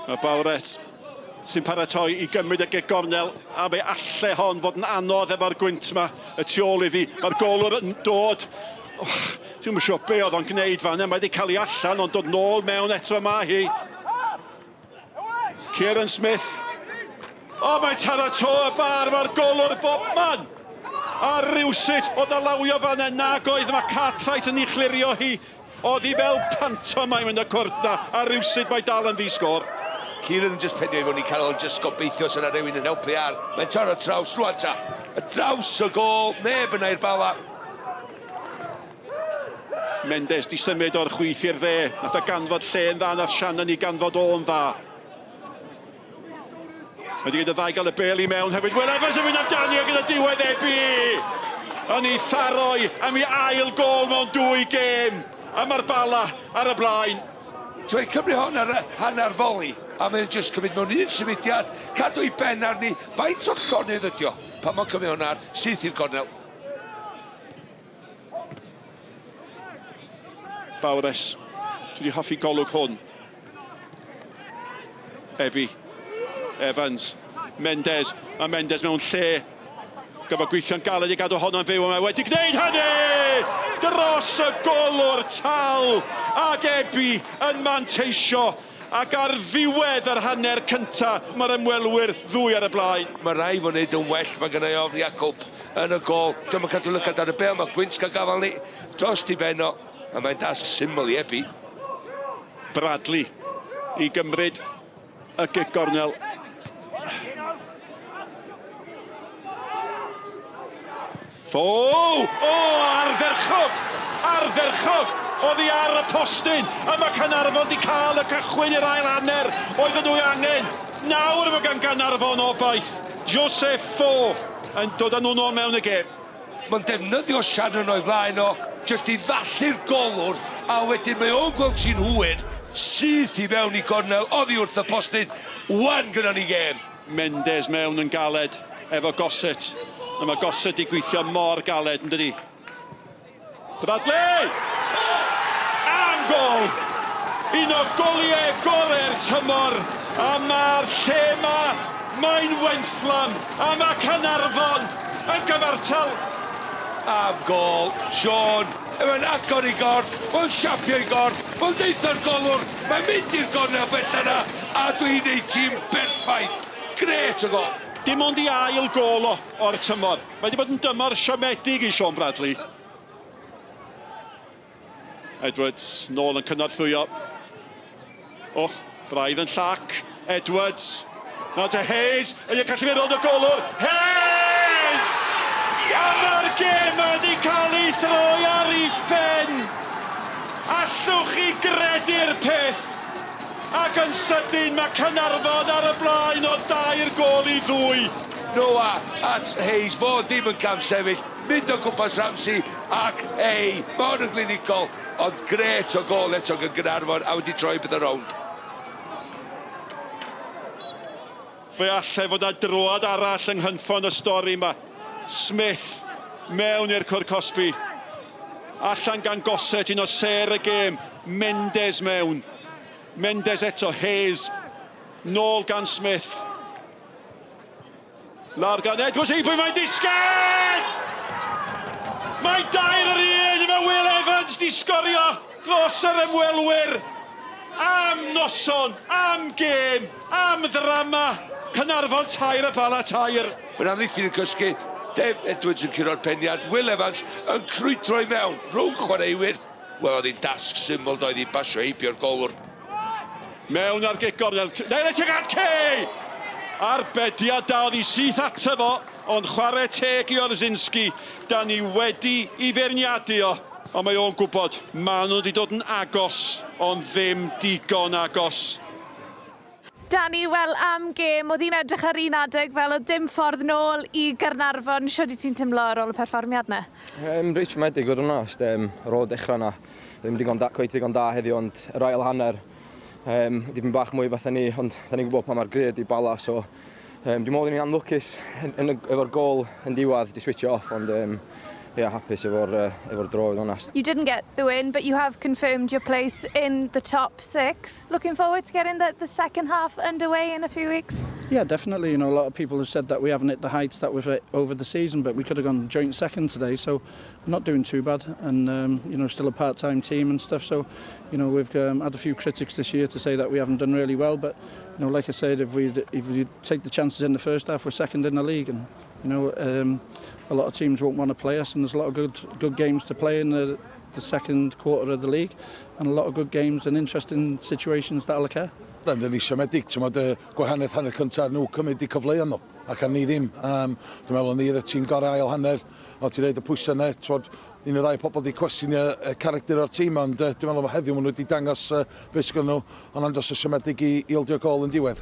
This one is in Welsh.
Mae Bawres sy'n paratoi I gymryd y gegornel a fe alle hon fod yn anodd efo'r gwynt yma y tu ôl iddi. Mae'r golwr yn dod. Dwi'n siŵr be oedd o'n gwneud fan yna. Mae wedi cael ei allan ond dod nôl mewn eto yma hi. Kieran Smith. O, mae'n taro to y bar, mae'r golwr bobman. A rywsut oedd na lawio fan yna, nag oedd mae Cartwright yn ei chlirio hi. Oedd hi fel pantomime yn y cwrt na, a rywsut mae dal yn ddi-sgor. Kieran yn just penio I fod ni'n cael just gobeithio sy'n rhywun yn helpu ar. Mae'n taro traws rwan ta. Y draws y gol, neb yna i'r Bala. Mendes di symud o'r chwith i'r dde. Nath o ganfod lle yn dda, nath Shannon I ganfod o'n dda. Wedi gyda ddau gael y bel I mewn hefyd. Will Evans yn mynd amdani o gyda diwedd Ebi. Yn ei tharoi am ei ail gol mewn 2 gêm. A mae'r Bala ar y blaen. Dwi'n Cymru hon ar hanner foli, a mae'n just cymryd mewn un symudiad, cadw I ben arni, faint o'r llonydd ydi o, pan mae'n cymryd hwnna syth i'r gornel. Bawres, dwi wedi hoffi golwg hwn. Ebi, Evans, Mendes, a Mendes mewn lle. Gyfa gweithio'n galed I gadw hon yn fyw, a mae wedi gwneud hynny! Dros y golwr tal, ag Ebi yn manteisio, ac ar ddiwedd yr hanner cynta, mae'r ymwelwyr ddwy ar y blaen. Mae rai fo'n neud yn well, mae gennau ofn Iacwb yn y gol. Dyma cadw lygad ar y bel, mae Gwynt gael gafal ni dros di benno, a mae'n dasg syml I Ebi. Bradley I gymryd y gegornel. Ardderchog! Oedd hi ar y postyn, a mae Caernarfon wedi cael y cychwyn i'r ail hanner. Oedd nhw angen. Nawr mae gan Caernarfon obaith. Joseph Fo yn dod â nhw nôl mewn y gêm. Mae'n defnyddio Shannon o'i flaen o, just I ddallu'r golwr, a wedyn mae o'n gweld sy'n hwyr, syth I mewn I gornel, oddi wrth y postyn, wan gyda ni gêm. Mendes mewn yn galed efo Gossett. A mae Gossett I gweithio mor galed, yn dydi? Bradley! Am gol! Un o goliau gorau'r tymor. A mae'r lle mae'n wenfflam. A mae Caernarfon yn gyfartal. Am gol, Sean. Mae'n agor I gorff, mae'n siapio I gorff, mae'n deitho'r golwr, mae'n mynd i'r gornel bell yna, a dwi'n neud tîm berffaith. Gret o gol. Dim ond I ail gol o'r tymor. Mae wedi bod yn dymor siomedig I Sean Bradley. Edwards nôl yn cynorthwyo. Braidd yn llac. Edwards. Nawr te Hayes. Ydy'n gallu meddwl y golwr. Hayes! Mae'r gêm wedi cael ei throi ar ei phen. Allwch chi gredu'r peth. Ac yn sydyn mae Caernarfon ar y blaen o 2 gol I 2. Noah at Hayes, fo ddim yn cam sefyll, mynd o gwmpas Ramsey ac mae hwn yn glinigol, ond gret o gol eto gan Caernarfon a wedi troi bydd y rownd. Fe allai fod â droad arall yng nghyffon y stori yma. Smith mewn i'r cwr Cosby. Allan gan Gossett un o ser y gêm. Mendes mewn. Mendes eto, Hayes, nôl gan Smith. Lawr gan Edwards, pwy mae'n disgyn! Mae 2 ar 1, mae Will Evans di sgorio dros yr ymwelwyr. Am noson, am gêm, am ddrama. Caernarfon 2 y Bala 2. Mae'n amddiffyn yn cysgu, Dave Edwards yn curo'r peniad, Will Evans yn crwydro I mewn, rhwng chwaraewyr. Wel, oedd hi'n dasg syml doedd I basio heibio'r golwr. Mewn ar gegornel. Neu'n tegad Kay! Arbediad da oedd I syth ato fo, ond chwarae teg I Orzinski. Da ni wedi I feirniadu o. Ond mae o'n gwybod, maen nhw wedi dod yn agos, ond ddim digon agos. Dani, wel am gêm, oedd hi'n edrych ar un adeg fel o dim ffordd nôl I Caernarfon. Sio di ti'n tymlo ar ôl y perfformiad na? Reit siomedig o'r hwnna, ar ôl dechrau yna. Ddim digon da heddiw, ond yr ail hanner. Dipyn bach mwy fatha ni, ond da ni'n gwybod pa mae'r gred I Bala, so dwi'n meddwl ni'n anlwcus efo'r gol yn diwedd di switcho off, ond hapus efo'r dro, i fod yn onest. You didn't get the win, but you have confirmed your place in the top 6. Looking forward to getting the second half underway in a few weeks? Yeah, definitely. You know, a lot of people have said that we haven't hit the heights that we've hit over the season, but we could have gone joint second today, so we're not doing too bad. And, you know, still a part-time team and stuff, so, you know, we've had a few critics this year to say that we haven't done really well, but, you know, like I said, if we take the chances in the first half, we're second in the league, and, you know, a lot of teams won't want to play us, and there's a lot of good games to play in the second quarter of the league, and a lot of good games and interesting situations that'll occur. Yn ni siomedig, ti'n modd gwahaniaeth hanner cyntaf nhw cymryd i cyfleu nhw, ac a ni ddim. Dwi'n meddwl ni y tîm gorau ail hanner, o ti'n neud y pwysau yna, un o ddau pobl wedi cwestiwn y caracter o'r tîm, ond dwi'n meddwl heddiw maen nhw wedi dangos beth sydd nhw, ond andros o siomedig i ildio gol yn diwedd.